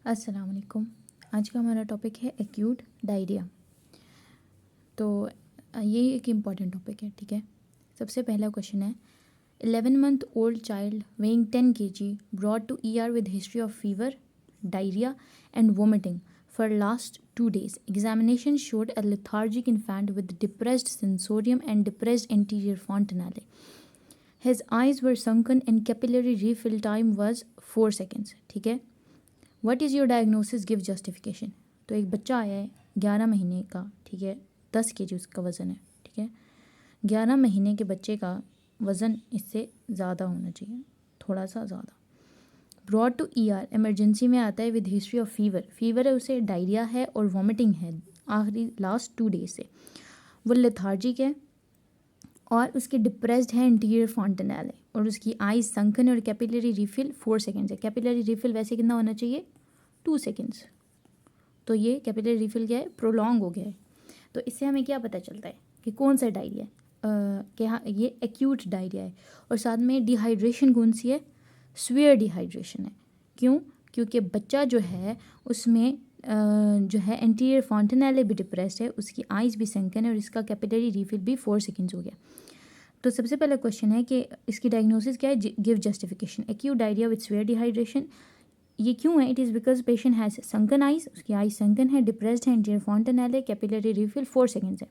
अस्सलाम वालेकुम। आज का हमारा टॉपिक है एक्यूट डायरिया। तो ये एक इम्पॉर्टेंट टॉपिक है, ठीक है। सबसे पहला क्वेश्चन है 11 month old child weighing 10 kg brought to ER with history of fever, diarrhea and vomiting for last 2 days. Examination showed a lethargic infant with depressed sensorium and depressed anterior fontanelle. His eyes were sunken and capillary refill time was 4 seconds, ठीक है। What is your diagnosis, give justification. तो एक बच्चा आया है 11 महीने का, ठीक है, 10 kg उसका वज़न है, ठीक है। 11 महीने के बच्चे का वज़न इससे ज़्यादा होना चाहिए, थोड़ा सा ज़्यादा। ब्रॉड टू ER, इमरजेंसी में आता है विद हिस्ट्री ऑफ फीवर है, उसे डायरिया है और वॉमिटिंग है आखिरी लास्ट 2 days से। वो लेथार्जिक है और उसके डिप्रेस्ड है इंटीरियर फॉन्टेनेल है और उसकी आईज संकन और कैपिलरी रिफिल 4 seconds है। कैपिलरी रिफिल वैसे कितना होना चाहिए, 2 seconds। तो ये कैपिलरी रिफिल क्या है, प्रोलॉन्ग हो गया है। तो इससे हमें क्या पता चलता है कि कौन सा डायरिया है, कि हाँ ये एक्यूट डायरिया है। और साथ में डिहाइड्रेशन कौन सी है, स्वीयर डिहाइड्रेशन है। क्यों? क्योंकि बच्चा जो है उसमें जो है एंटीरियर फॉन्टेनेले भी डिप्रेस्ड है, उसकी आइज़ भी संकन है और इसका कैपिलरी रिफिल भी 4 seconds हो गया। तो सबसे पहला क्वेश्चन है कि इसकी डायग्नोसिस क्या है, give justification. Acute diarrhoea with severe dehydration, ये क्यों है? It is because patient has sunken eyes, उसकी आइज संकन है, डिप्रेस्ड है, एंटीरियर फॉन्टेनेले, कैपिलरी रिफिल 4 seconds है,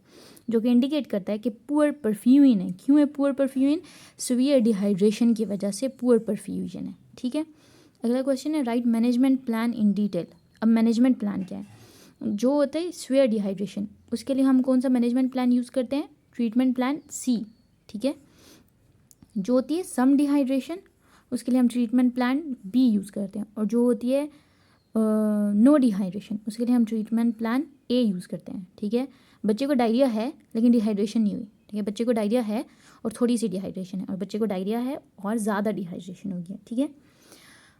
जो कि इंडिकेट करता है कि पुअर परफ्यूजन है। क्यों है पुअर परफ्यूजन? स्वीयर डिहाइड्रेशन की वजह से पुअर परफ्यूजन है, ठीक है। अगला क्वेश्चन है right management plan in detail. अब मैनेजमेंट प्लान क्या है? जो होता है स्वीयर डिहाइड्रेशन, उसके लिए हम कौन सा मैनेजमेंट प्लान यूज़ करते हैं? ट्रीटमेंट प्लान C, ठीक है। जो होती है सम डिहाइड्रेशन, उसके लिए हम ट्रीटमेंट प्लान B यूज़ करते हैं। और जो होती है नो डिहाइड्रेशन, उसके लिए हम ट्रीटमेंट प्लान A यूज़ करते हैं, ठीक है। बच्चे को डायरिया है लेकिन डिहाइड्रेशन नहीं हुई, ठीक है। बच्चे को डायरिया है और थोड़ी सी डिहाइड्रेशन है, और बच्चे को डायरिया है और ज़्यादा डिहाइड्रेशन हो गया, ठीक है।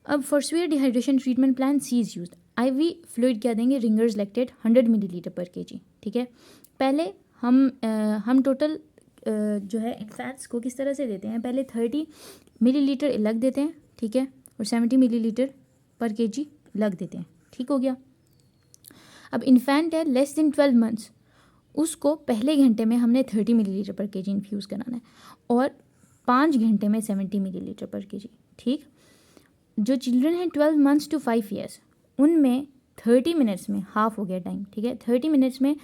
अब for severe dehydration treatment plan C is use. IV fluid क्या देंगे? Ringers lactate 100 ml per kg, ठीक है। पहले हम टोटल जो है इन्फेंट्स को किस तरह से देते हैं? पहले 30 ml अलग देते हैं, ठीक है, और 70 ml पर kg अलग देते हैं, ठीक हो गया। अब इन्फेंट है लेस देन 12 months, उसको पहले घंटे में हमने 30 ml पर kg इन्फ्यूज़ कराना है और 5 घंटे में 70 ml पर kg, ठीक। जो चिल्ड्रन हैं 12 months to 5 years, उनमें 30 minutes में हाफ हो गया टाइम, ठीक है। 30 minutes में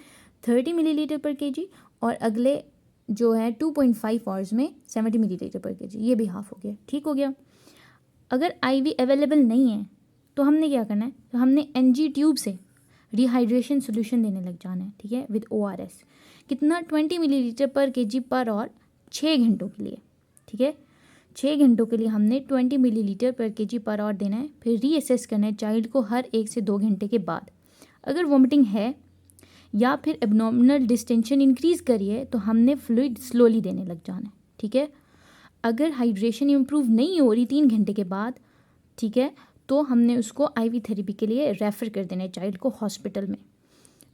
30 ml पर kg और अगले जो है 2.5 hours में 70 ml पर kg, ये भी हाफ हो गया, ठीक हो गया। अगर IV अवेलेबल नहीं है तो हमने क्या करना है? तो हमने NG ट्यूब से डिहाइड्रेशन सोल्यूशन देने लग जाना है, ठीक है, विद ORS। कितना? 20 ml पर kg पर और 6 घंटों के लिए, ठीक है। 6 घंटों के लिए हमने 20 ml पर kg पर आवर देना है। फिर रीअसेस करना है चाइल्ड को हर 1 से 2 घंटे के बाद। अगर वोमिटिंग है या फिर एब्नॉर्मल डिस्टेंशन इंक्रीज़ करी है तो हमने फ्लूइड स्लोली देने लग जाना है, ठीक है। अगर हाइड्रेशन इम्प्रूव नहीं हो रही 3 घंटे के बाद, ठीक है, तो हमने उसको IV थेरेपी के लिए रेफ़र कर देना है चाइल्ड को हॉस्पिटल में,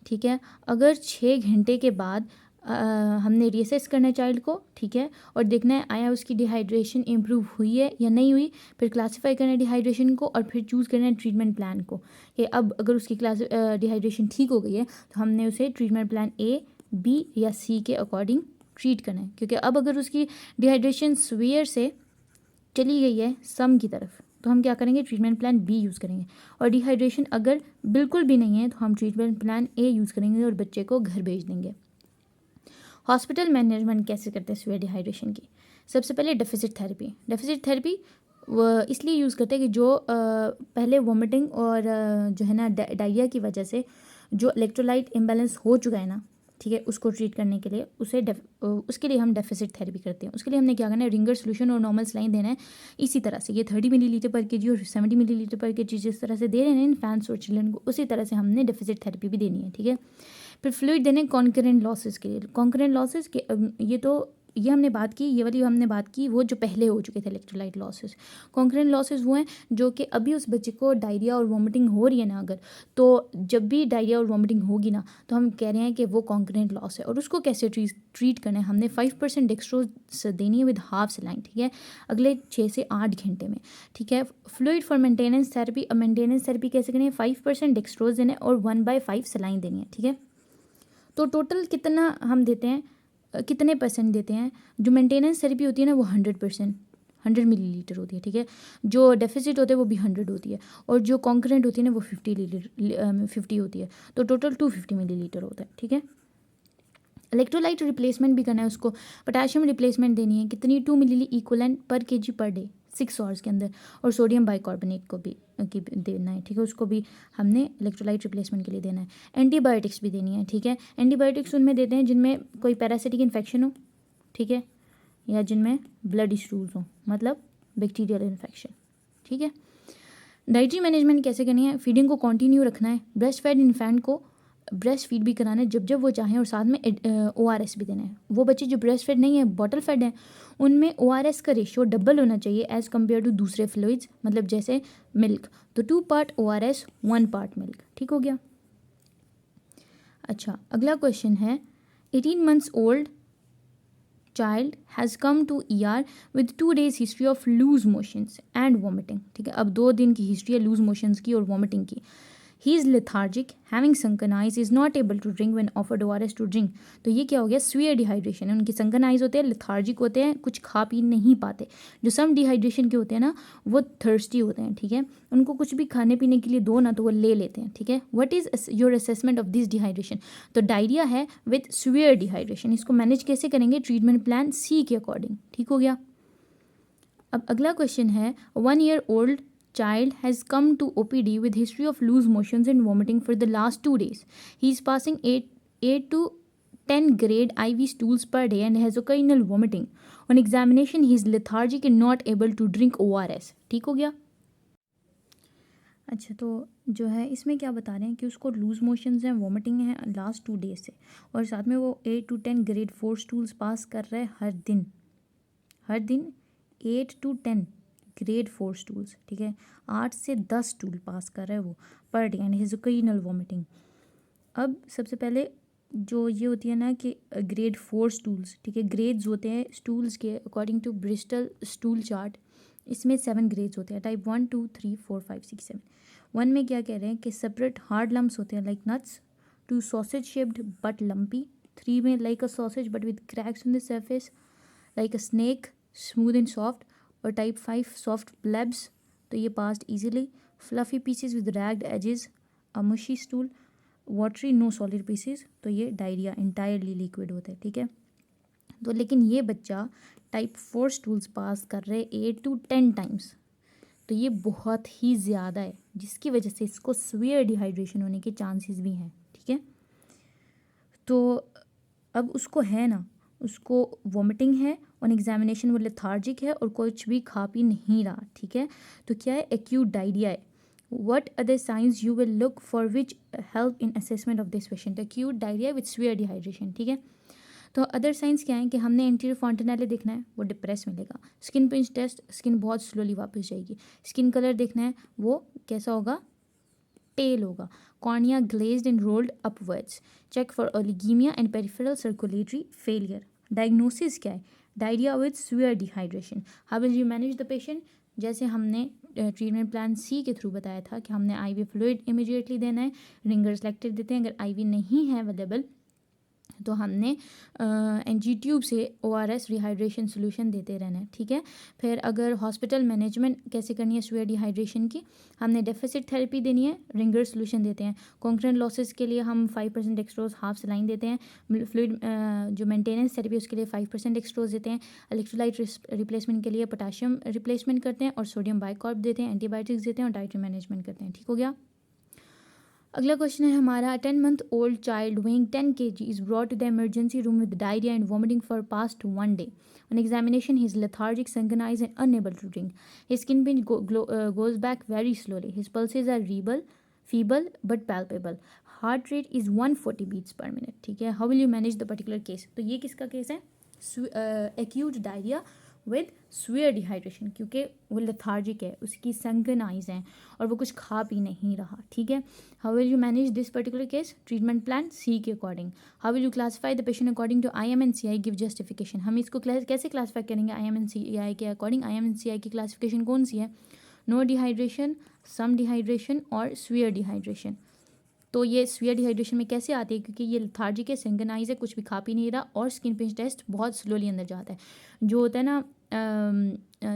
ठीक है। अगर 6 घंटे के बाद हमने रीअसेस करना है चाइल्ड को, ठीक है, और देखना है आया उसकी डिहाइड्रेशन इम्प्रूव हुई है या नहीं हुई। फिर क्लासीफाई करना है डिहाइड्रेशन को और फिर चूज़ करना है ट्रीटमेंट प्लान को कि अब अगर उसकी डिहाइड्रेशन ठीक हो गई है तो हमने उसे ट्रीटमेंट प्लान A, B या C के अकॉर्डिंग ट्रीट करना है। क्योंकि अब अगर उसकी डिहाइड्रेशन स्वीयर से चली गई है सम की तरफ तो हम क्या करेंगे? ट्रीटमेंट प्लान B यूज़ करेंगे। और डिहाइड्रेशन अगर बिल्कुल भी नहीं है तो हम ट्रीटमेंट प्लान A यूज़ करेंगे और बच्चे को घर भेज देंगे। हॉस्पिटल मैनेजमेंट कैसे करते हैं स्वीयर डिहाइड्रेशन की? सबसे पहले डेफिसिट थेरेपी इसलिए यूज़ करते हैं कि जो पहले वोमिटिंग और जो है ना डायरिया की वजह से जो इलेक्ट्रोलाइट इम्बैलेंस हो चुका है ना, ठीक है, उसको ट्रीट करने के लिए उसके लिए हम डेफिसिट थेरेपी करते हैं। उसके लिए हमने क्या करना है? रिंगर सोल्यूशन और नॉर्मल सलाइन देना है। इसी तरह से ये 30 ml पर kg और 70 ml पर kg जिस तरह से दे रहे हैं इन्फेंट्स और चिल्ड्रन को, उसी तरह से हमने डेफिसिट थेरेपी भी देनी है, ठीक है। फिर फ्लूइड देने कॉन्करेंट लॉसेस के लिए। कॉन्करेंट लॉसेस के ये तो ये हमने बात की, ये वाली हमने बात की वो जो पहले हो चुके थे इलेक्ट्रोलाइट लॉसेस। कॉन्करेंट लॉसेस वो हैं जो कि अभी उस बच्चे को डायरिया और वॉमिटिंग हो रही है ना, अगर तो जब भी डायरिया और वॉमिटिंग होगी ना तो हम कह रहे हैं कि वो कॉन्करेंट लॉस है। और उसको कैसे ट्रीट करना है, हमने 5% डेक्सट्रोज देनी है विद हाफ सलाइन, ठीक है, अगले 6 से 8 घंटे में, ठीक है। फ्लूइड फॉर मेंटेनेंस थेरेपी, अब मेंटेनेंस थेरेपी कैसे करनी है, 5% डेक्सट्रोज देना है और 1/5 सलाइन देनी है, ठीक है। तो टोटल कितना हम देते हैं, कितने परसेंट देते हैं। जो मेंटेनेंस थेरेपी होती है ना वो 100%, 100 मिलीलीटर होती है, ठीक है। जो डेफिसिट होते हैं वो भी 100 होती है, और जो कॉन्करेंट होती है ना वो 50 होती है, तो टोटल 250 मिलीलीटर होता है, ठीक है। इलेक्ट्रोलाइट रिप्लेसमेंट भी करना है उसको, पोटेशियम रिप्लेसमेंट देनी है कितनी, 2 मिली इक्वलेंट पर केजी पर डे 6 आवर्स के अंदर, और सोडियम बाइकार्बोनेट को भी देना है, ठीक है, उसको भी हमने इलेक्ट्रोलाइट रिप्लेसमेंट के लिए देना है। एंटीबायोटिक्स भी देनी है, ठीक है। एंटीबायोटिक्स उनमें देते हैं जिनमें कोई पैरासिटिक इन्फेक्शन हो, ठीक है, या जिनमें ब्लड स्टूल्स हो, मतलब बैक्टीरियल इन्फेक्शन, ठीक है। डाइटरी मैनेजमेंट कैसे करनी है, फीडिंग को कंटिन्यू रखना है, ब्रेस्ट फेड इन्फेंट को ब्रेस्ट फीड भी कराना है जब जब वो चाहें, और साथ में ORS भी देना है। वो बच्चे जो ब्रेस्ट फेड नहीं है, बॉटल फेड है, उनमें ORS का रेशियो डबल होना चाहिए एज़ कम्पेयर टू दूसरे फ्लूइड्स, मतलब जैसे मिल्क, तो 2 पार्ट ORS 1 पार्ट मिल्क, ठीक हो गया। अच्छा, अगला क्वेश्चन है, 18 months old child has come to ER with 2 days history of loose motions and vomiting, ठीक है। अब 2 दिन की हिस्ट्री है लूज मोशंस की और वॉमिटिंग की। He is lethargic, having sunken eyes, is not able to drink when offered ORS to drink. तो ये क्या हो गया, सीवियर डिहाइड्रेशन है। उनकी sunken eyes होते हैं, लेथार्जिक होते हैं, कुछ खा पी नहीं पाते। जो सम डिहाइड्रेशन के होते हैं ना वो थर्स्टी होते हैं, ठीक है, उनको कुछ भी खाने पीने के लिए दो ना तो वो ले लेते हैं, ठीक है। What is your assessment of this dehydration, तो डायरिया है विद सीवियर डिहाइड्रेशन। इसको मैनेज कैसे करेंगे, ट्रीटमेंट प्लान सी के अकॉर्डिंग, ठीक हो गया। अब अगला क्वेश्चन है, 1 year old child has come to OPD with history of loose motions and vomiting for the last 2 days. He is passing 8 to 10 grade IV stools per day and has occasional vomiting. On examination, he is lethargic and not able to drink ORS. ठीक हो गया। अच्छा, तो जो है इसमें क्या बता रहे हैं कि उसको लूज मोशंस हैं, वॉमिटिंग है लास्ट 2 डेज से, और साथ में वो 8 to 10 grade 4 स्टूल्स पास कर रहा है हर दिन 8 to 10 ग्रेड 4 स्टूल्स, ठीक है, 8 से 10 स्टूल पास कर रहा है वो per day, and his occasional vomiting. अब सबसे पहले जो ये होती है ना कि ग्रेड 4 स्टूल्स, ठीक है, ग्रेड्स होते हैं स्टूल्स के according to Bristol stool chart. इसमें 7 ग्रेड्स होते हैं, टाइप 1 2 3 4 5 6 7। 1 में क्या कह रहे हैं कि सेपरेट हार्ड लम्प्स होते हैं like nuts, 2 sausage shaped but lumpy, 3 में like a sausage but with cracks on the surface like a snake, smooth and soft, और टाइप 5 सॉफ्ट ब्लब्स, तो ये passed easily, fluffy pieces with ragged edges, a mushy stool, watery no solid pieces, तो ये diarrhoea entirely liquid होता है, ठीक है। तो लेकिन ये बच्चा टाइप 4 स्टूल्स पास कर रहे 8 to 10 टाइम्स, तो ये बहुत ही ज़्यादा है, जिसकी वजह से इसको सीवियर डिहाइड्रेशन होने के चांसेस भी हैं, ठीक है। तो अब उसको है ना, उसको वॉमिटिंग है, ऑन एग्जामिनेशन वो लेथार्जिक है और कुछ भी खा पी नहीं रहा, ठीक है। तो क्या है, एक्यूट डायरिया है। What other science you will look for which help in assessment of this patient, acute diarrhoea with severe dehydration, ठीक है। तो अदर साइंस क्या है कि हमने एंटीरियर फॉन्टेनेले देखना है, वो डिप्रेस मिलेगा। स्किन पिंच टेस्ट, स्किन बहुत स्लोली वापस जाएगी। स्किन कलर देखना है, वो कैसा होगा, पेल होगा। Cornea glazed and rolled upwards. Check for oligaemia and peripheral circulatory failure. Diagnosis क्या है, diarrhoea with severe dehydration. How will you manage the patient, जैसे हमने ट्रीटमेंट प्लान सी के थ्रू बताया था कि हमने IV फ्लूइड इमीडिएटली देना है, रिंगर्स लैक्टेट देते हैं, अगर IV नहीं है अवेलेबल तो हमने NG ट्यूब से ORS रिहाइड्रेशन सोल्यूशन देते रहना है, ठीक है। फिर अगर हॉस्पिटल मैनेजमेंट कैसे करनी है सीवियर डिहाइड्रेशन की, हमने डेफिसिट थेरेपी देनी है, रिंगर सोल्यूशन देते हैं। कॉन्करेंट लॉसेस के लिए हम 5% डेक्सट्रोज हाफ सलाइन देते हैं। फ्लूइड जो मेंटेनेंस थेरेपी उसके लिए 5% डेक्सट्रोज देते हैं। इलेक्ट्रोलाइट रिप्लेसमेंट के लिए पोटाशियम रिप्लेसमेंट करते हैं और सोडियम बाइकार्ब देते हैं, एंटीबायोटिक्स देते हैं और डाइटरी मैनेजमेंट करते हैं, ठीक हो गया। अगला क्वेश्चन है हमारा, 10 month old child weighing 10 kg is brought to the emergency room with diarrhea and vomiting for past 1 day. On examination, he is lethargic, sunken eyes and unable to drink. His skin pinch goes back very slowly. His pulses are feeble but palpable. Heart rate is 140 beats per minute, ठीक है। How will you manage the particular case, तो ये किसका case है, acute diarrhoea with severe dehydration, क्योंकि वो lethargic है, उसकी सनकन आइज हैं और वो कुछ खा पी नहीं रहा, ठीक है. How will you manage this particular case? Treatment plan C के according. How will you classify the patient according to IMNCI? Give justification. हम इसको कैसे क्लासीफाई करेंगे IMNCI के अकॉर्डिंग? IMNCI की क्लासिफिकेशन कौन सी है? नो डिहाइड्रेशन, सम डिहाइड्रेशन और स्वीयर डिहाइड्रेशन. तो ये स्वीयर डिहाइड्रेशन में कैसे आती है? क्योंकि ये लेथार्जिक है, सिंगनाइज है, कुछ भी खा पी नहीं रहा और स्किन पिंच टेस्ट बहुत स्लोली अंदर जाता है. जो होता है ना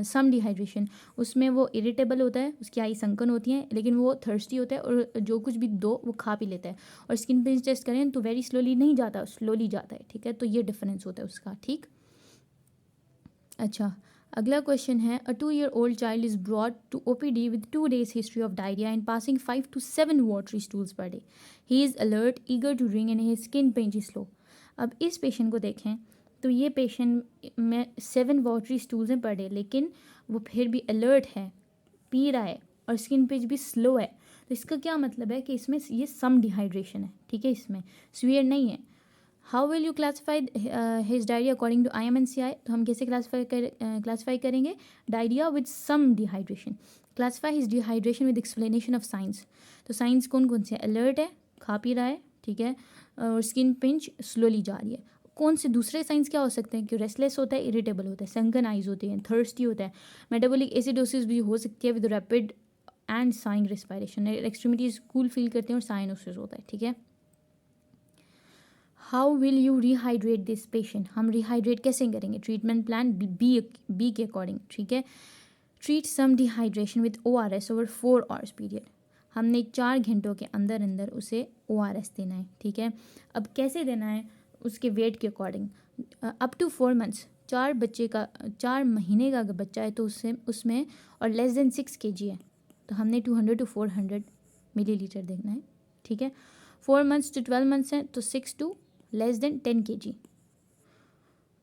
सम डिहाइड्रेशन, उसमें वो इरिटेबल होता है, उसकी आई संकन होती हैं, लेकिन वो थर्स्टी होता है और जो कुछ भी दो वो खा पी लेता है. और स्किन पिंच टेस्ट करें तो वेरी स्लोली नहीं जाता, स्लोली जाता है, ठीक है. तो ये डिफरेंस होता है उसका, ठीक. अच्छा, अगला क्वेश्चन है, a 2-year-old child is brought to OPD with 2 days history of diarrhoea and passing 5 to 7 watery stools per day. He is alert, eager to drink and his skin pinch is slow. अब इस patient को देखें तो ये patient में 7 watery stools हैं per day, लेकिन वो फिर भी अलर्ट है, पी रहा है और स्किन पिंच भी स्लो है. तो इसका क्या मतलब है कि इसमें ये सम डिहाइड्रेशन है, ठीक है, इसमें स्वीयर नहीं है. How will you classify his diarrhoea according to IMNCI? तो हम कैसे क्लासीफाई करेंगे? Diarrhoea with some dehydration. Classify his dehydration with explanation of signs. तो साइंस कौन कौन से? अलर्ट है, खा पी रहा है, ठीक है, और स्किन पिंच स्लोली जा रही है. कौन से दूसरे साइंस क्या हो सकते हैं? कि रेस्टलेस होता है, इरिटेबल होता है, संकन आइज होती हैं, थर्स्टी होता है, मेटाबॉलिक एसिडोसिस भी हो सकती है with rapid and sighing respiration, extremities cool feel करते हैं और साइनोसिस होता है, ठीक है. How will you rehydrate this patient? हम रिहाइड्रेट कैसे करेंगे? ट्रीटमेंट प्लान बी के अकॉर्डिंग, ठीक है. Treat some dehydration with ORS over 4 hours period. हमने 4 घंटों के अंदर अंदर उसे ORS देना है, ठीक है. अब कैसे देना है? उसके वेट के अकॉर्डिंग. अप टू 4 months, 4 महीने का अगर बच्चा है तो उसमें और लेस देन 6 kg है तो हमने 200 to 400 मिलीलीटर देना है, ठीक है. 4 months to 12 months है तो 6 to लेस देन 10 kg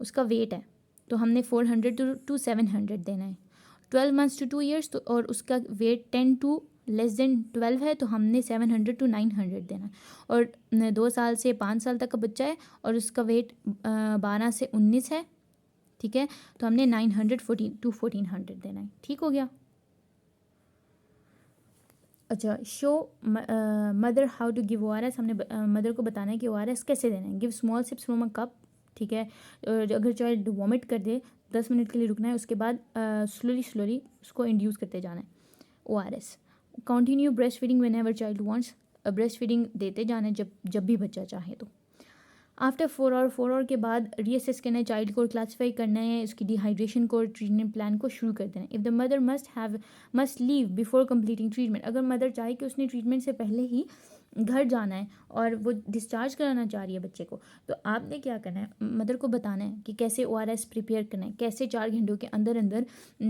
उसका वेट है, तो हमने 400 to 700 देना है. 12 months to 2 years तो और उसका वेट 10 to लेस देन 12 है तो हमने 700 to 900 देना है. और 2 साल से 5 साल तक का बच्चा है और उसका वेट 12 से 19 है, ठीक है, तो हमने 940 to 1400 देना है, ठीक हो गया. अच्छा, show mother how to give ORS. हमने मदर को बताना है कि ORS कैसे देना है. Give small sips from a cup, ठीक है. अगर चाइल्ड वॉमिट कर दे 10 मिनट के लिए रुकना है, उसके बाद स्लोली उसको इंड्यूस करते जाना है ORS. Continue breast feeding when ever child wants. Breast feeding देते जाना है जब भी बच्चा चाहे तो. आफ्टर 4 hour के बाद रीअसेस करना है चाइल्ड को, क्लासीफाई करना है उसकी डिहाइड्रेशन को, ट्रीटमेंट प्लान को शुरू कर देना है. If the mother must leave before completing treatment. अगर मदर चाहे कि उसने ट्रीटमेंट से पहले ही घर जाना है और वो डिस्चार्ज कराना चाह रही है बच्चे को, तो आपने क्या करना है? मदर को बताना है कि कैसे ORS प्रिपेयर करना है, कैसे 4 घंटों के अंदर अंदर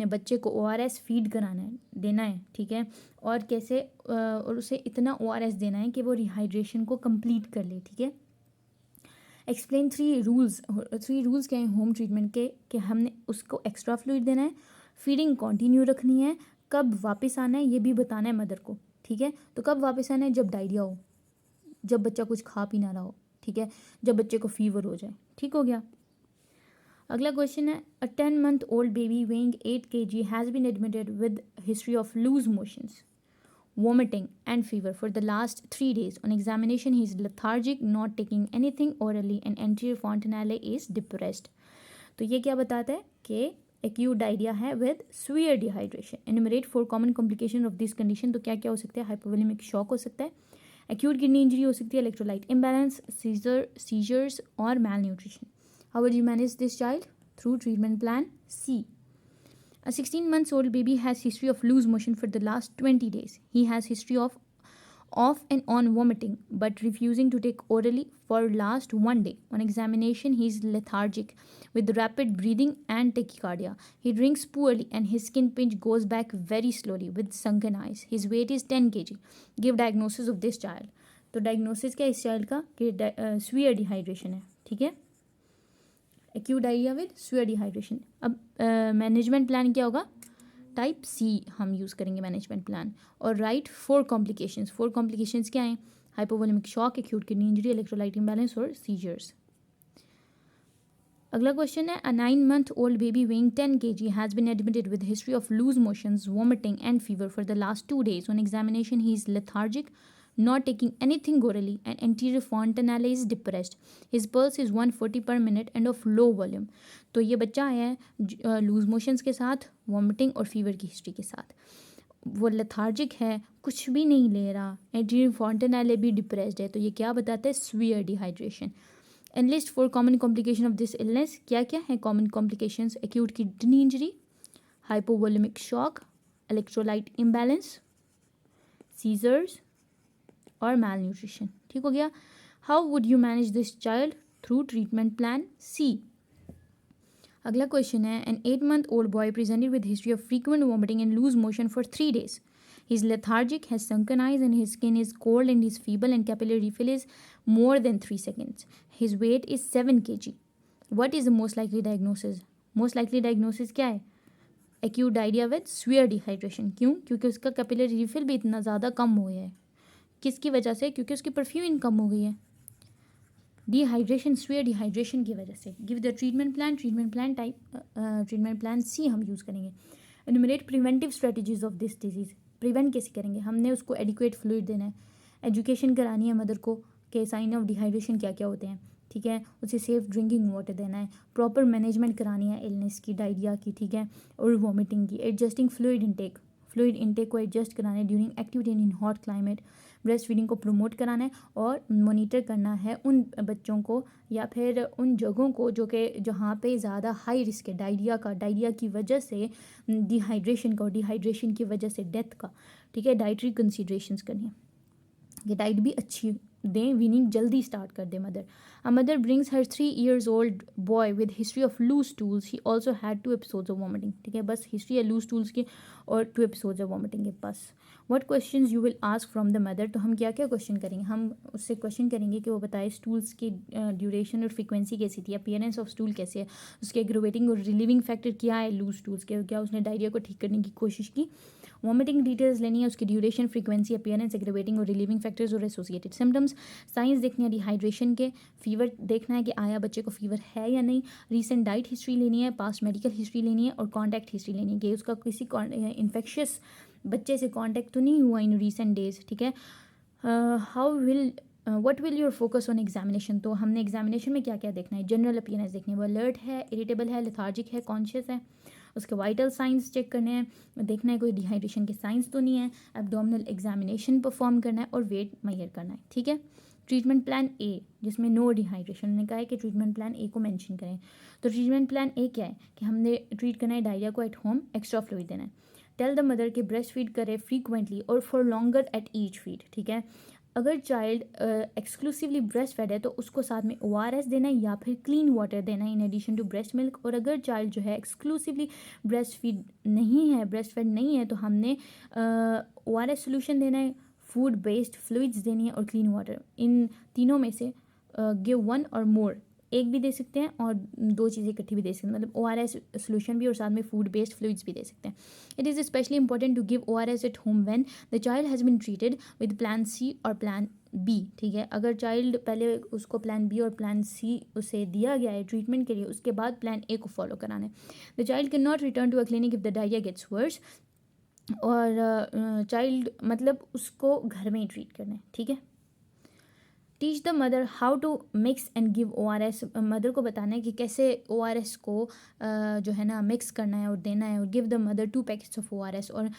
बच्चे को ORS फीड कराना है, देना है, ठीक है, और कैसे और उसे इतना ORS देना है कि वो रिहाइड्रेशन को कंप्लीट कर ले, ठीक है. एक्सप्लेन 3 रूल्स क्या हैं होम ट्रीटमेंट के, कि हमने उसको एक्स्ट्रा फ्लूइड देना है, फीडिंग कंटिन्यू रखनी है, कब वापस आना है ये भी बताना है मदर को, ठीक है. तो कब वापस आना है? जब डायरिया हो, जब बच्चा कुछ खा पी ना रहा हो, ठीक है, जब बच्चे को फीवर हो जाए, ठीक हो गया. अगला क्वेश्चन है, a 10-month-old baby weighing 8 kg has been admitted with history of loose motions, vomiting and fever for the last 3 days. On examination, he is lethargic, not taking anything orally, and anterior fontanelle is depressed. तो ये क्या बताता है कि acute diarrhoea है with severe dehydration. Enumerate 4 common complication of this condition. तो क्या क्या हो सकता है? हाइपोवोलेमिक शॉक हो सकता है, एक्यूट किडनी इंजरी हो सकती है, इलेक्ट्रोलाइट इम्बैलेंस, सीजर्स और malnutrition. How will you manage this child? Through treatment plan C. A 16-month-old baby has history of loose motion for the last 20 days. He has history of off and on vomiting but refusing to take orally for last 1 day. On examination, he is lethargic with rapid breathing and tachycardia. He drinks poorly and his skin pinch goes back very slowly with sunken eyes. His weight is 10 kg. Give diagnosis of this child. तो diagnosis क्या है इस child का? कि severe dehydration है, ठीक है, acute diarrhoea with severe dehydration. अब मैनेजमेंट प्लान क्या होगा? टाइप सी हम यूज़ करेंगे मैनेजमेंट प्लान. और राइट 4 कॉम्प्लिकेशंस. 4 कॉम्प्लिकेशंस क्या हैं? Hypovolaemic shock, acute kidney injury, electrolyte imbalance और सीजर्स. अगला क्वेश्चन है, a 9 month old baby weighing 10 kg has been admitted with history of loose motions, vomiting and fever for the last 2 days. On examination, he is lethargic, not taking anything orally, and anterior fontanelle is depressed. His pulse is 140 per minute and of low volume. तो ये बच्चा आया है loose motions के साथ, vomiting और fever की history के साथ. वो लेथार्जिक है, कुछ भी नहीं ले रहा, एंटीरियर fontanelle भी डिप्रेस्ड है. तो ये क्या बताता है? Severe dehydration. And list 4 common complication of this illness. क्या क्या है common complications? Acute kidney injury, hypovolaemic shock, electrolyte imbalance, seizures और मैल न्यूट्रिशन. ठीक हो गया. How would you manage this child? Through treatment plan C. अगला question है, an 8 month old boy presented with history of frequent vomiting and loose motion for 3 days. He is lethargic, has sunken eyes, and his skin is cold and he is feeble, and capillary refill is more than 3 seconds. His weight is 7 kg. What is the most likely diagnosis? Most likely diagnosis क्या है? Acute diarrhea with severe dehydration. क्यों? क्योंकि उसका capillary refill भी इतना ज़्यादा कम हो गया है. किसकी वजह से? क्योंकि उसकी परफ्यूमिन कम हो गई है. डिहाइड्रेशन, स्वेयर डिहाइड्रेशन की वजह से. Give the treatment plan. Treatment plan C हम यूज़ करेंगे. Enumerate preventive strategies of this disease. Prevent कैसे करेंगे? हमने उसको एडिक्वेट फ्लूइड देना है, एजुकेशन करानी है मदर को कि साइन ऑफ डिहाइड्रेशन क्या क्या होते हैं. ठीक है, उसे सेफ ड्रिंकिंग वाटर देना है, प्रॉपर मैनेजमेंट करानी है इलनेस की, डायरिया की. ठीक है, और वॉमिटिंग की. एडजस्टिंग फ्लूइड इनटेक को एडजस्ट कराना है during activity in hot climate. Breast feeding को प्रमोट कराना है और मॉनिटर करना है उन बच्चों को या फिर उन जगहों को जो कि जहाँ पे ज़्यादा हाई रिस्क है डायरिया की वजह से, डिहाइड्रेशन का, और डिहाइड्रेशन की वजह से डेथ का. ठीक है, डाइटरी कंसीडरेशंस करनी है कि डाइट भी अच्छी दें, वीनिंग जल्दी स्टार्ट कर दे mother. A mother brings her 3 years old boy with history of loose stools. He also had 2 episodes of vomiting. ठीक है, बस हिस्ट्री है लूज स्टूल्स की और 2 episodes ऑफ वॉमिटिंग के पास. What questions you will ask from the mother. तो हम क्या क्या क्वेश्चन करेंगे? हम उससे क्वेश्चन करेंगे कि वो बताए स्टूल्स की ड्यूरेशन और फ्रीक्वेंसी कैसी थी, अपीयरेंस ऑफ स्टूल कैसे है, उसके एग्रोवेटिंग और रिलीविंग फैक्टर क्या है लूज स्टूल्स के, क्या उसने डायरिया को ठीक करने की कोशिश की. वॉमिटिंग डिटेल्स लेनी है, उसकी ड्यूरेशन, फ्रीक्वेंसी, अपीयरेंस, एग्रोवेटिंग और रिलीविंग फैक्टर्स और एसोसिएटेड सिम्टम्स. साइंस देखनी है डिहाइड्रेशन के. फीवर देखना है कि आया बच्चे को फीवर है या नहीं. रीसेंट डाइट हिस्ट्री लेनी है, पास्ट मेडिकल हिस्ट्री लेनी है और कॉन्टैक्ट हिस्ट्री लेनी है कि उसका किसी इन्फेक्शियस बच्चे से कॉन्टैक्ट तो नहीं हुआ इन रीसेंट डेज. ठीक है. What will your focus on examination. तो हमने एग्जामिनेशन में क्या क्या देखना है? जनरल अपीयरेंस देखनी है, वो अलर्ट है, इरिटेबल है, लेथार्जिक है, कॉन्शियस है. उसके वाइटल साइंस चेक करने हैं, देखना है कोई डिहाइड्रेशन के साइंस तो नहीं है. एब्डोमिनल एग्जामिनेशन परफॉर्म करना है और वेट मेजर करना है. ठीक है. ट्रीटमेंट प्लान ए, जिसमें नो डिहाइड्रेशन, उन्होंने कहा है कि ट्रीटमेंट प्लान ए को मेंशन करें. तो ट्रीटमेंट प्लान ए क्या है कि हमने ट्रीट करना है डायरिया को एट होम, एक्स्ट्रा फ्लूइड देना है. टेल द मदर कि ब्रेस्ट फीड करे फ्रीक्वेंटली और for longer at each feed. ठीक है. अगर चाइल्ड एक्सक्लूसिवली ब्रेस्ट फेड है तो उसको साथ में ORS देना है या फिर क्लीन वाटर देना है in addition to breast milk. और अगर चाइल्ड जो है एक्सक्लूसिवली ब्रेस्ट फीड नहीं है, ब्रेस्ट फेड नहीं है, तो हमने ORS सोल्यूशन देना है, फूड बेस्ड फ्लूइड्स देनी है और क्लीन वाटर. इन तीनों में से गिव 1 और मोर, एक भी दे सकते हैं और 2 चीज़ें इकट्ठी भी दे सकते हैं, मतलब ORS सोल्यूशन भी और साथ में फूड बेस्ड फ्लूइड्स भी दे सकते हैं. It is especially important to give ORS at home when the child has been treated with plan C और प्लान बी. ठीक है, अगर चाइल्ड पहले उसको प्लान बी और प्लान सी उसे दिया गया है ट्रीटमेंट के लिए, उसके बाद प्लान ए को फॉलो कराना है. The child can not return to a clinic if the diarrhoea gets worse. और चाइल्ड मतलब उसको घर में ही ट्रीट करना है. ठीक है. Teach the mother how to mix and give ORS. मदर को बताना है कि कैसे ORS को जो है ना मिक्स करना है और देना है. और give the mother 2 packets of ORS, और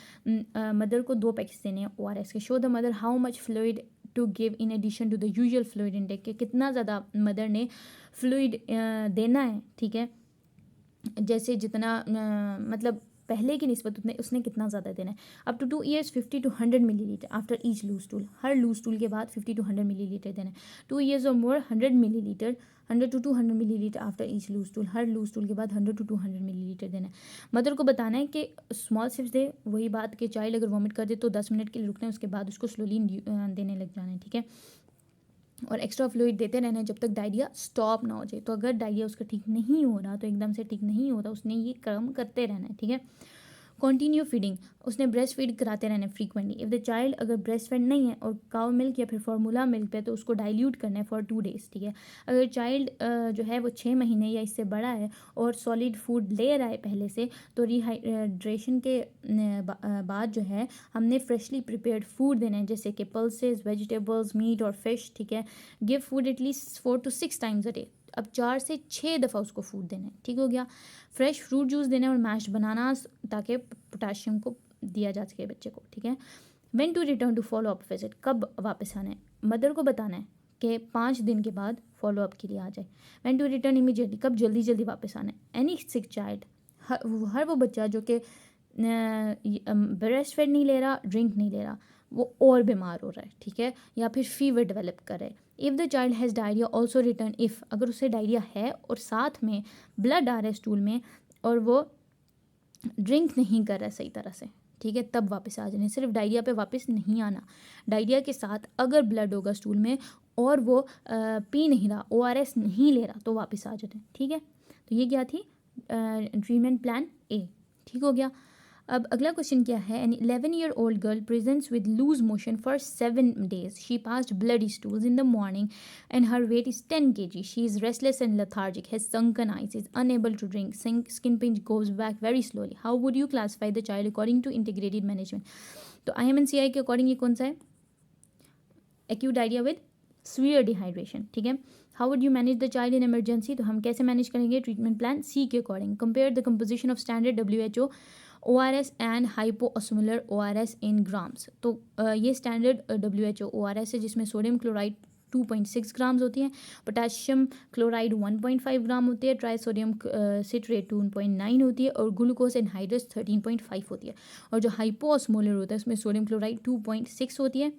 मदर को 2 पैकेट्स देने हैं ORS के. Show the mother how much fluid to give in addition to the usual fluid intake, के कितना ज़्यादा मदर ने फ्लूइड देना है. ठीक है, जैसे जितना मतलब पहले की निस्बत उसने कितना ज़्यादा देना है. Up to 2 years 50 to 100 milliliter after each loose stool. हर लूज टूल के बाद 50 to 100 milliliter देना है. 2 years और more 100 milliliter, 100 to 200 milliliter after each loose stool. हर लूज टूल के बाद 100 to 200 milliliter देना है. मदर को बताना है कि स्मॉल सिप्स दे. वही बात कि चाइल्ड अगर वॉमिट कर दे तो 10 मिनट के लिए रुकना है, उसके बाद उसको स्लोली देने लग जाना है. ठीक है. और एक्स्ट्रा फ्लूइड देते रहना है जब तक डायरिया स्टॉप ना हो जाए. तो अगर डायरिया उसका ठीक नहीं हो रहा, तो एकदम से ठीक नहीं होता, उसने ये काम करते रहना है. ठीक है. कंटिन्यू फीडिंग, उसने ब्रेस्ट फीड कराते रहना है फ्रीक्वेंटली। इफ़ द चाइल्ड अगर ब्रेस्ट फीड नहीं है और काउ मिल्क या फिर फार्मूला मिल्क पे, तो उसको डाइल्यूट करना है फॉर 2 डेज़, ठीक है। अगर चाइल्ड जो है वो 6 महीने या इससे बड़ा है और सॉलिड फूड ले रहा है पहले से, तो रिहाइड्रेशन के बाद जो है हमने फ्रेशली प्रिपेयर्ड फूड देना है, जैसे कि पल्सेस, वेजिटेबल्स, मीट और फिश, ठीक है। Give food at least 4 to 6 times a day. अब 4 से 6 दफ़ा उसको फूड देना है, ठीक हो गया। फ्रेश फ्रूट जूस देना है और मैश बनाना, ताकि पोटाशियम को दिया जा सके बच्चे को, ठीक है। When to return to follow up visit, कब वापस आना है, मदर को बताना है कि 5 दिन के बाद फॉलो अप के लिए आ जाए। व्हेन टू रिटर्न इमीडिएटली, कब जल्दी जल्दी वापस आना है। एनी सिक चाइल्ड, हर वो बच्चा जो कि ब्रेस्ट फीड नहीं ले रहा, ड्रिंक नहीं ले रहा, वो और बीमार हो रहा है, ठीक है, या फिर फीवर डेवलप कर रहा है। If the child has diarrhoea also written, if अगर उसे डायरिया है और साथ में ब्लड आ रहा है स्टूल में और वो ड्रिंक नहीं कर रहा है सही तरह से, ठीक है, तब वापस आ जाने। सिर्फ डायरिया पे वापस नहीं आना। डायरिया के साथ अगर ब्लड होगा स्टूल में और वो पी नहीं रहा, ORS नहीं ले रहा, तो वापस आ जाने, ठीक है। तो ये क्या थी ट्रीटमेंट प्लान ए, ठीक हो गया। अब अगला क्वेश्चन क्या है। An 11-year-old girl presents with loose motion for 7 days. She passed bloody stools in the morning and her weight is 10 kg. She is restless and lethargic, has sunken eyes, is unable to drink, skin pinch goes back very slowly. How would you classify the child according to integrated management? तो IMNCI के according ये कौन सा है, acute diarrhoea with severe dehydration, ठीक है। How would you manage the child in emergency, तो हम कैसे मैनेज करेंगे, ट्रीटमेंट प्लान सी के according. Compare the composition of standard WHO ORS and hypoosmolar ORS in grams. तो ये स्टैंडर्ड WHO ORS है जिसमें सोडियम क्लोराइड 2.6 ग्राम्स होती हैं, पोटेशियम क्लोराइड 1.5 ग्राम होती है, ट्राई सोडियम सिट्रेट 2.9 होती है और ग्लूकोज एनहाइड्रस 13.5 होती है। और जो हाइपोओस्मोलर होता है उसमें सोडियम क्लोराइड 2.6 होती है,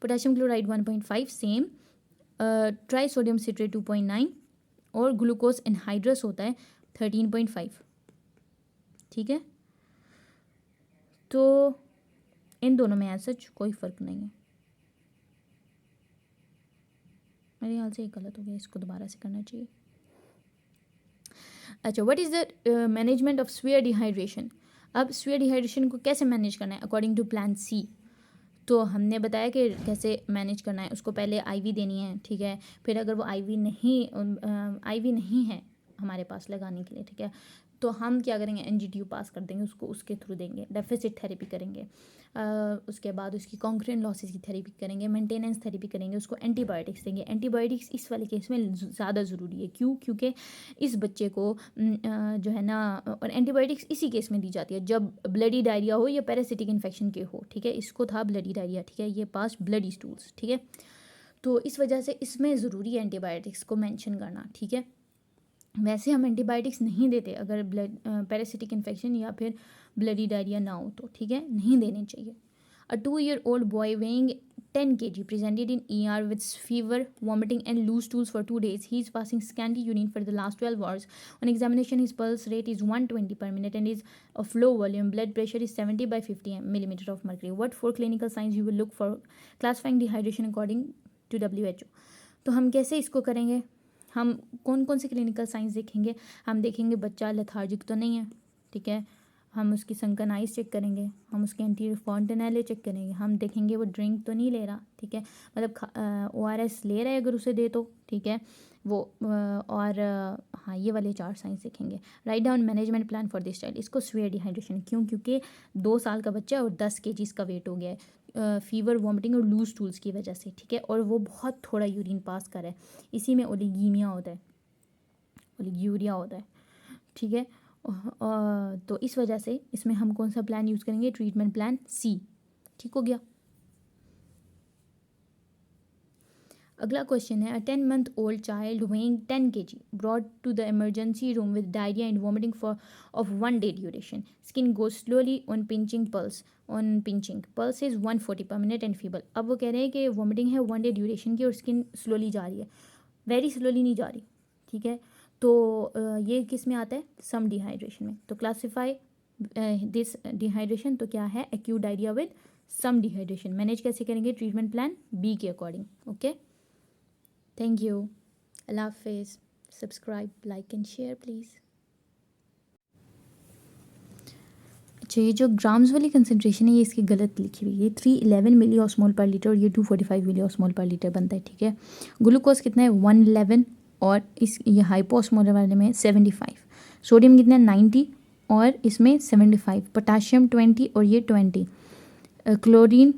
potassium chloride 1.5 same, try sodium citrate 2.9 और ग्लूकोज एनहाइड्रस होता है 13.5, ठीक है। तो इन दोनों में ऐसा कोई फ़र्क नहीं है। मेरे ख्याल से ये गलत हो गया, इसको दोबारा से करना चाहिए। अच्छा, what is the management of severe dehydration. अब सीवियर डिहाइड्रेशन को कैसे मैनेज करना है अकॉर्डिंग टू प्लान सी। तो हमने बताया कि कैसे मैनेज करना है। उसको पहले आईवी देनी है, ठीक है। फिर अगर वो आईवी नहीं है हमारे पास लगाने के लिए, ठीक है, तो हम क्या करेंगे, NG-TU पास कर देंगे उसको, उसके थ्रू देंगे, डेफिसिट थेरेपी करेंगे। उसके बाद उसकी कॉन्क्रेंट लॉसेस की थेरेपी करेंगे, मेंटेनेंस थेरेपी करेंगे, उसको एंटीबायोटिक्स देंगे। एंटीबायोटिक्स इस वाले केस में ज़्यादा ज़रूरी है, क्यों, क्योंकि इस बच्चे को जो है ना, और एंटीबायोटिक्स इसी केस में दी जाती है जब ब्लडी डायरिया हो या पैरासिटिक इन्फेक्शन के हो, ठीक है। इसको था ब्लडी डायरिया, ठीक है, ये पास ब्लडी स्टूल्स, ठीक है। तो इस वजह से इसमें ज़रूरी है एंटीबायोटिक्स को मेंशन करना, ठीक है। वैसे हम एंटीबायोटिक्स नहीं देते अगर ब्लड पैरासिटिक इन्फेक्शन या फिर ब्लडी डायरिया ना हो तो, ठीक है, नहीं देने चाहिए। अ 2-year-old boy weighing 10 kg presented in ER with fever, vomiting and loose stools for 2 days. He is passing scanty urine for the last 12 hours. On examination, his pulse rate is 120 per minute and is of low volume. Blood pressure is 70/50 millimeter of mercury. What 4 clinical signs you will look for classifying dehydration according to WHO? तो हम कैसे इसको करेंगे, हम कौन कौन से clinical science देखेंगे। हम देखेंगे बच्चा लेथार्जिक तो नहीं है, ठीक है, हम उसकी सनकन आइज चेक करेंगे, हम उसके एंटीरियर फॉन्टेनेले चेक करेंगे, हम देखेंगे वो ड्रिंक तो नहीं ले रहा, ठीक है, मतलब ORS ले रहा है अगर उसे दे तो, ठीक है वो, और हाँ ये वाले 4 साइंस देखेंगे। Write down management plan for this child. इसको सीवियर डिहाइड्रेशन, क्यों, क्योंकि 2 साल का बच्चा है और 10 kg इसका वेट हो गया है फीवर, वॉमिटिंग और लूज टूल्स की वजह से, ठीक है, और वो बहुत थोड़ा यूरिन पास कर है, इसी में ओलिगीमिया होता है, ओलिग्यूरिया होता है, ठीक है। तो इस वजह से इसमें हम कौन सा प्लान यूज़ करेंगे, ट्रीटमेंट प्लान सी, ठीक हो गया। अगला क्वेश्चन है, a 10-month-old child weighing 10 kg brought to the emergency room with diarrhea and vomiting for of 1 day duration. Skin goes slowly on pinching, pulse is 140 per minute and feeble. अब वो कह रहे हैं कि वॉमिटिंग है 1 day duration की और skin slowly जा रही है, वेरी स्लोली नहीं जा रही, ठीक है। तो ये किस में आता है, सम डिहाइड्रेशन में। तो क्लासीफाई दिस डिहाइड्रेशन, तो क्या है, acute diarrhoea with some dehydration. Manage कैसे करेंगे, ट्रीटमेंट प्लान बी के according, okay. Thank you. Allah Hafiz. Subscribe, like and share please. अच्छा, ये जो ग्राम्स वाली कंसनट्रेशन है ये इसकी गलत लिखी हुई है। ये 311 मिली ऑस्मोल पर लीटर और ये 245 मिली ऑस्मोल पर लीटर बनता है, ठीक है। ग्लूकोज कितना है 111 और इस ये हाइपोस्मोलर वाले में 75। सोडियम कितना है 90 और इसमें 75। पोटाशियम 20 और ये 20। क्लोरीन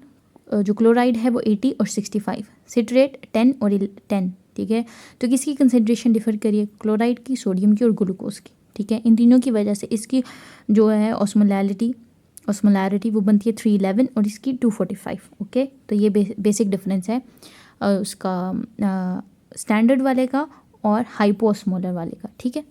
जो क्लोराइड है वो 80 और 65। सिट्रेट 10 और 10, ठीक है। तो किसकी कंसनट्रेशन डिफर करिए, क्लोराइड की, सोडियम की और ग्लूकोज की, ठीक है। इन तीनों की वजह से इसकी जो है ऑस्मोलैरिटी वो बनती है 311 और इसकी 245। ओके, तो ये बेसिक डिफरेंस है उसका स्टैंडर्ड वाले का और हाइपोस्मोलर वाले का, ठीक है।